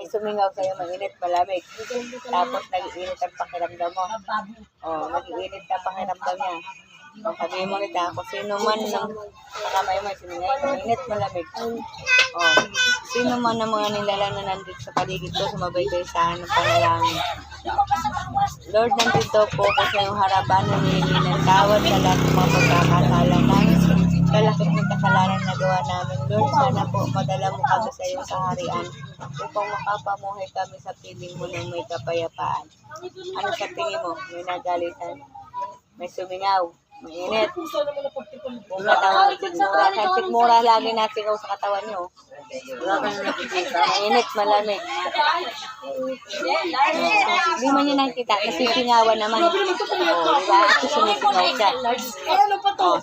may sumingaw sa'yo, mainit, malamig. Tapos nag-iinit ang pakiramdam mo. Nag-iinit ang pakiramdam niya. Sabihin mo kita, kung sino man ng kamay mo, siningay, mainit, malamig. Sino man ng mga nilalang na nandito sa paligid ko, sumabay kayo sa akin ng panalangin. Lord, nandito po ko sa iyong harapan, humihingi ng tawad sa lahat ng mga pagkakasala namin. Kalakip ng kasalanan na gawa namin. Lord, sana po madala mo kami sa iyong kaharian upang makapamuhay kami sa piling mo ng may kapayapaan. Ano sa tingin mo? May nagalitan? May sumingaw? Mainit? Kung katawan ng sigmura. Kahit sigmura lagi nasigaw sa katawan nyo. Mainit, malamig. Hindi man yun nakikita. Nasisingawan naman. Diba? At sumisingaw siya.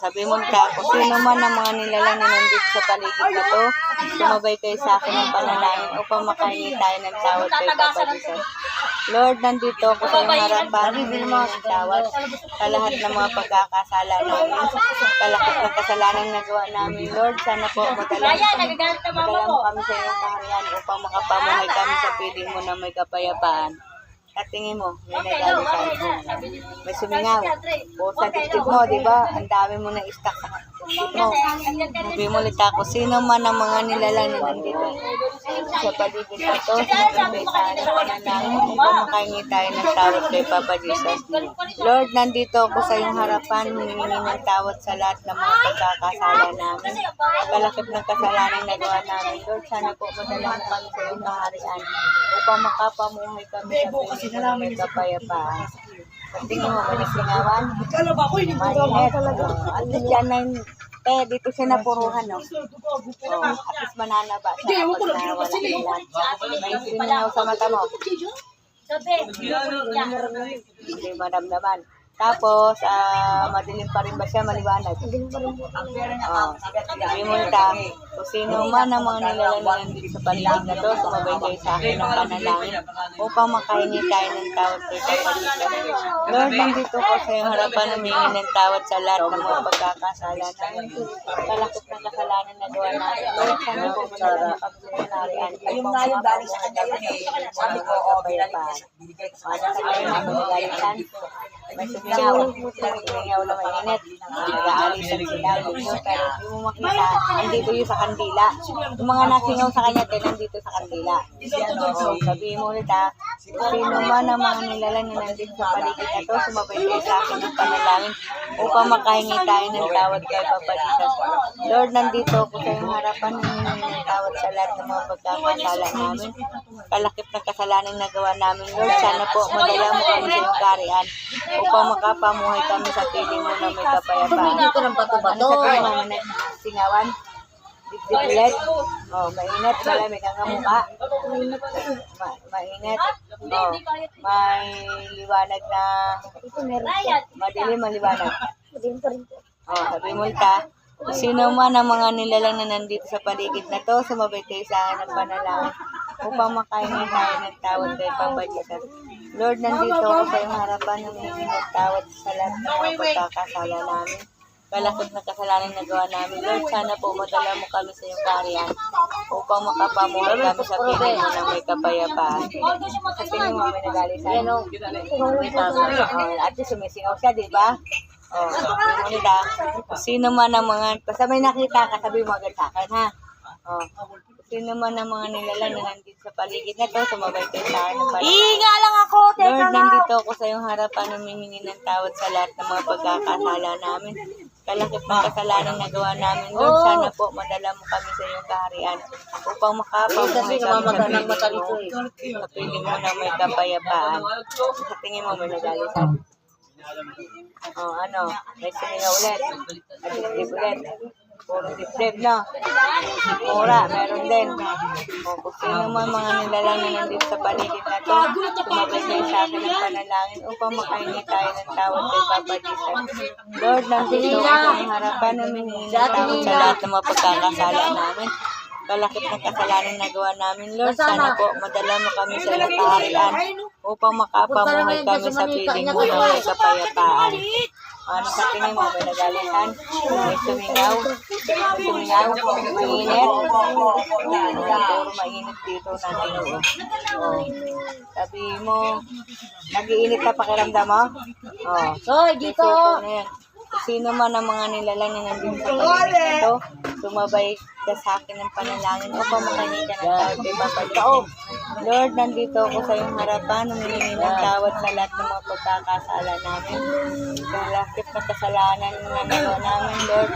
Sabi mo ka, kung sino man ang mga nilalang na nandito sa paligid na to, sumabay kayo sa akin ng panalangin upang makahingi tayo ng tawad kay Papa Jesus. Lord, nandito ako sa iyong harapan, humingi ng tawad sa lahat ng mga pagkakasala namin, kalakip ng kasalanan na gawa namin. Lord, sana po madala mo kami sa iyong kaharian upang makapamuhay kami sa piling mo na may kapayapaan. At tingin mo, may nagalitan. May sumingaw. O sa dibdib mo, di ba? Ang dami mo na istak sa dibdib mo. Sabi mo ulit ako, sino man ang mga nilalang na nandito sa paligid na to, sumabay sa akin ng panalangin upang makahingi tayo ng tawad kay Papa Jesus. Lord, nandito ako sa iyong harapan, humingi ng tawad sa lahat ng mga pagkakasala namin. Kalakip ng kasalanan na gawa namin. Lord, sana po madala mo kami sa iyong kaharian upang makapamuhay kami sa piling mo may kapayapaan. Tingin mo, may nasingawan? Mainit. At least yan na yung dito siya napuruhan, no? At least mananaba siya kapag nawala ng lahat. May sinangaw sa mata mo. Hindi maramdaman. Tapos, madilim pa rin ba siya, maliwanag? Sabi mo ita, kung sino man ang mga nilalang na nandito sa paligid na to, sumabay kayo sa akin ng panalangin upang makahingi tayo ng tawad kay Papa Jesus. Lord, nandito ko sa iyong harapan, humingi ng tawad sa lahat ng mga pagkakasala namin. Kalakip ng kasalanan na gawa namin. Lord, sana po madala mo kami sa kanarian upang makapamuhay kami sa piling mo ng may kapayapaan. Sa akin na magagalitan, may sumingaw na mainit. Nag-aalisan sila. Pero hindi mo makita, nandito yun sa kandila. Yung mga nasingaw sa kanya, nandito sa kandila. Sabihin mo ulit sino man ang mga nilalang na nandito sa paligid na to, sumabay kayo sa akin ng panalangin upang makahingi tayo ng tawad kay Papa Jesus. Lord, nandito ako sa iyong harapan, humingi ng tawad sa lahat ng mga pagkakasala namin. Kalakip ng kasalanan na gawa namin. Lord, sana po madala mo kami sa iyong kaharian upang makapamuhay kami sa piling mo na may kapayapaan. Dito ng bato-bato. Ano sa tingin mo, may singawan? Dibdib ulit? Mainit, malamig ang mukha. Mainit. May liwanag na madilim, maliwanag. Sabi mo ita, sino man ang mga nilalang na nandito sa paligid na to, sumabay kayo sa akin ng panalangin upang makahingi tayo ng tawad kay Papa Jesus. Lord, nandito ako sa iyong harapan, humingi ng tawad sa lahat ng mga pagkakasala namin. Kalakip ng kasalanan na gawa namin. Lord, sana po madala mo kami sa iyong kaharian upang makapamuhay kami sa piling mo ng may kapayapaan. Sa tingin mo, may nagalisan. At least sumisingaw siya, di ba? Sabi mo nila, sino man ang mga, basta may nakita ka, sabi mo agad sa akin, ha? Sino man ang mga nilalang na nandito sa paligid na to, sumabay kayo sa akin ng panalangin. Iinga lang ako, Lord, nandito ako sa iyong harapan, humihingi ng tawad sa lahat ng mga pagkakasala namin. Kalakip ng kasalanan na gawa namin. Lord, sana po madala mo kami sa iyong kaharian upang makapamuhay kami sa piling mo na may kapayapaan. Sa tingin mo, may nagalitan. May siningaw ulit. At dibdib ulit. Puro dibdib, no? Mura, meron din. Kung sino man mga nilalang na nandito sa paligid na to, sumabay kayo sa akin ng panalangin upang makahingi tayo ng tawad kay Papa Jesus. Lord, nandito ko sa iyong harapan, humingi ng tawad sa lahat ng mga pagkakasala namin. Kalakip ng kasalanan na gawa namin. Lord, sana po madala mo kami sa iyong kaharian upang makapamuhay kami sa piling mo ng may kapayapaan. Ano sa tingin mo? May nagalitan? May sumingaw? Mainit? Puro mainit dito natin. Sabi mo, nag-iinit na pakiramdam mo? Hoy, dito! Sino man ang mga nilalang na nandito sa paligid ito, sumabay ka sa akin ng panalangin upang makahingi ka ng tawad kay Papa Diyos. Lord, nandito ako sa iyong harapan, humihingi ng tawad sa lahat ng mga pagkakasala namin. Kalakip na kasalanan na nagawa namin, Lord.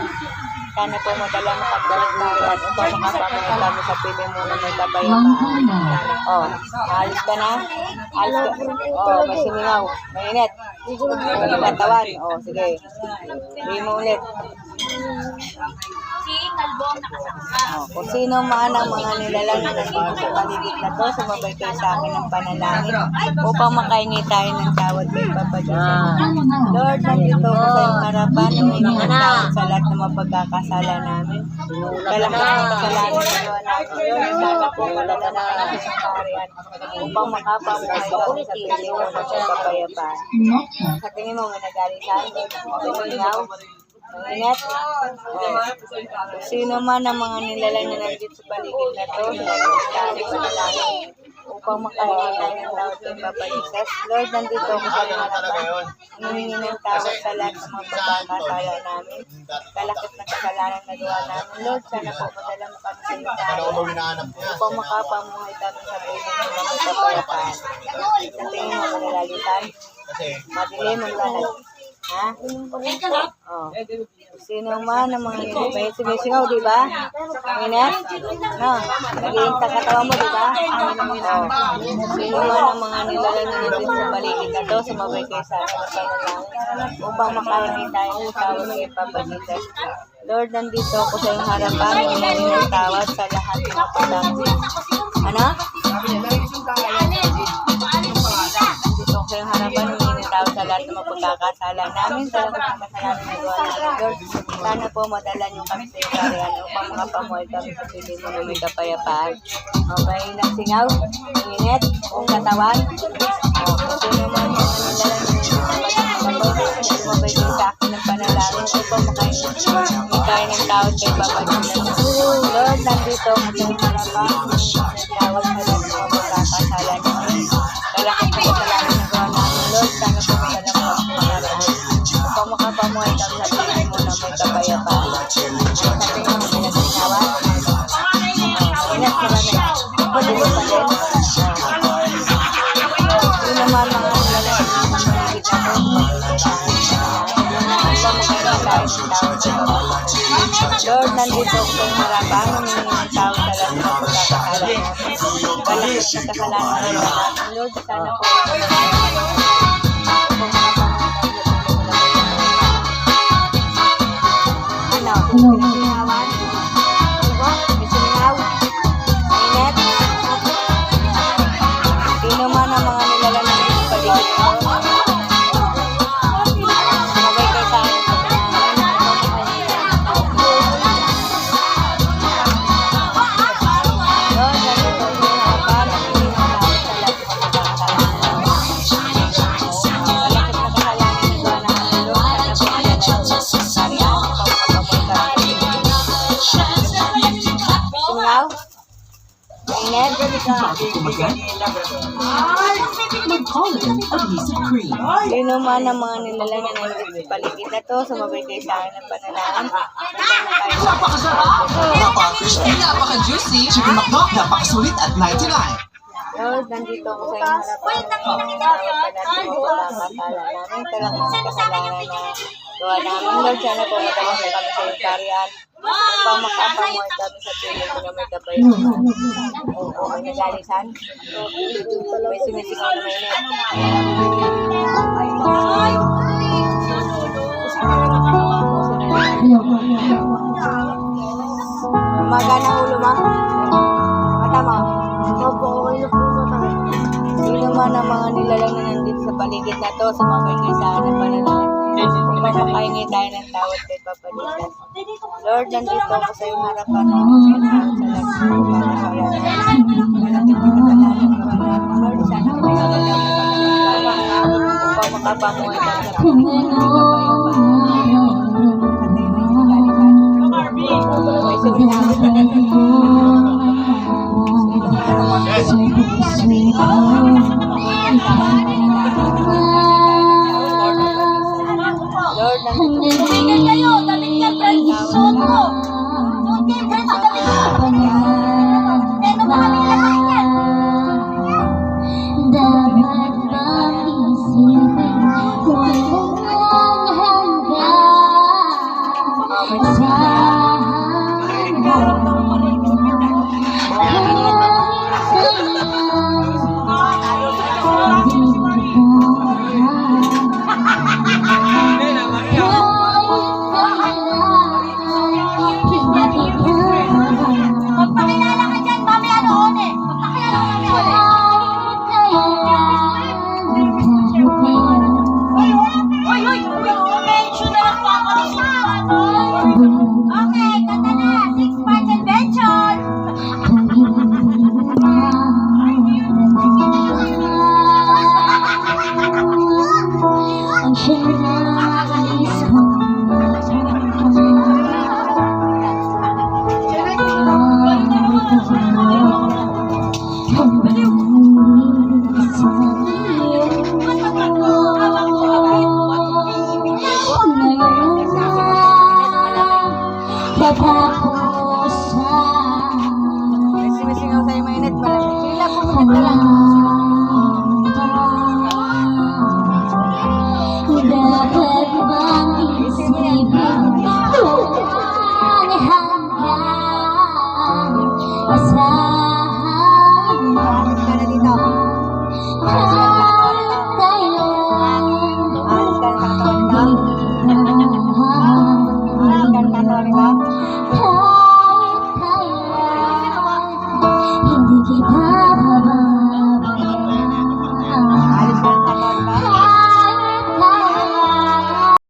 Sana po madala mo kami ng tawad upang makapamunod kami sa pili mo na may kapayapaan. Alis ka na? Alis ka? May sumingaw. Mainit. May katawan. Sige. Hindi mo ulit. Kung sino man ang mga nilalang na nandito sa paligid na to, sumabay kayo sa akin ng panalangin upang makahingi tayo ng tawad kay Papa Diyos. Lord, nandito ko sa iyong harapan, humingi ng tawad sa lahat ng mga pagkakasala namin. Kalakip ng kasalanan na gawa namin, Lord. Sana po malala na kami sa kaharian upang makapamuhay kami sa pili mo na sa kapayapaan. Sa tingin mo, may nagalitan, may sumingaw, mainit. Sino man ang mga nilalang na nandito sa paligid na to, tayo panalangin upang makahingi tayo ng tawad kay Papa Jesus. Lord, nandito ako sa harapan. Humingi ng tawad sa lahat ng mga pagkakasala namin. Kalakip na kasalanan na gawa namin. Lord, sana po madala mo kami sa iyo tayo upang makapamuhay kami sa piling mo ng kapayapaan. Sa tingin mo manalalitan, madilim ang lahat. Ha? Sino man ang mga may sumisingaw, di ba? Minat? No? Nag-iinta katawan mo, di ba? Sino man ang mga nilalang na nandito sa paligid na to, sumabay kayo sa akin ng panalangin upang makahingi tayo ng tawad ng Papa Jesus. Lord, nandito ako sa iyong harapan, humingi ng tawad sa lahat ng mga pagkakasala. Ano? Nandito ako sa iyong harapan, humingi ng tawad sa lahat ng mga pagkakasala namin, sa lahat ng kasalanan na gawa namin, Lord. Sana po madala niyo kami sa iyong kaharian upang makapamuhay kami sa piling mo na may kapayapaan. Okay, nagsingaw, init, kung katawan. Sino man mga nilalang sumabay kayo sa akin ng panalangin upang makahingi tayo ng tawad kay Papa Diyos. Lord, nandito ako sa iyong harapan, tawad sa lahat ng mga pagkakasala namin. Kalakip na kasalanan na gawa namin, Lord. Sana po madala mo kami sa kaharian upang makapamuhay kami sa piling mo na may kapayapaan. Sa tingin mo may nagsingawan? Inat ka ba na? Pwede pa din? Sino naman mga nilalang na paligid na mo? Lord, nandito ako sa iyong harapan, humingi ng tawad sa lahat ng pagkakasala namin. Kalakip na kasalanan na gawa namin, Lord. Sana po sino man ang mga nilalang na nandito sa paligid mo, sumabay kayo sa akin ng panalangin. Lord, nandito ako sa iyong harapan, humingi ng tawad sa lahat ng mga pagkakasala namin. Kalakip na kasalanan na gawa namin, Lord. Sana po madala niyo kami sa kaharian upang makapamuhay kami sa piling mo na may kapayapaan. Singaw? Mainit? Sino man ang mga nilalang na nandito sa paligid na to, sumabay kayo sa akin ng panalangin. Napaka-crispy, napaka-juicy, chicken McNuggets, napakasulit at 99. Lord, nandito ako sa iyong harapan. Humingi ng tawad sa lahat ng mga pagkakasala namin. Kalakip na kasalanan na gawa namin. Lord, sana po madala mo kami sa iyong kaharian upang makapamuhay kami sa piling mo na may kapayapaan. May nagalisan? May sumisigaw na mainit. Magana ulo mo? Mata mo? Sino man ang mga nilalang na nandito sa paligid na to, sumabay kayo sa akin ng panalangin upang makahingi tayo ng tawad kay Papa Jesus. Lord, nandito ako sa iyong harapan, humingi ng tawad sa lahat ng pagkakasala namin. Kalakip na kasalanan na gawa namin, Lord. Sana po madala mo kami sa kaharian upang makapamuhay kami sa piling mo na may kapayapaan. Lord, Tumigil kayo, damit niya, friend. Suot mo. Suot kayo, friend. Ang damit mo. Pero ba kami lahat yan? Dapat maisipin walang hanggan sa Magpakilala ka dyan, mami, ano, one? Magpakilala ka mami, one. Hoy, hoy, mention na lang papalisin mo. Okay, kanta na. 6 parts adventure. Ang sinais ko Sisingaw sa'yo mainit, malamig. Sila, pumunit na lang.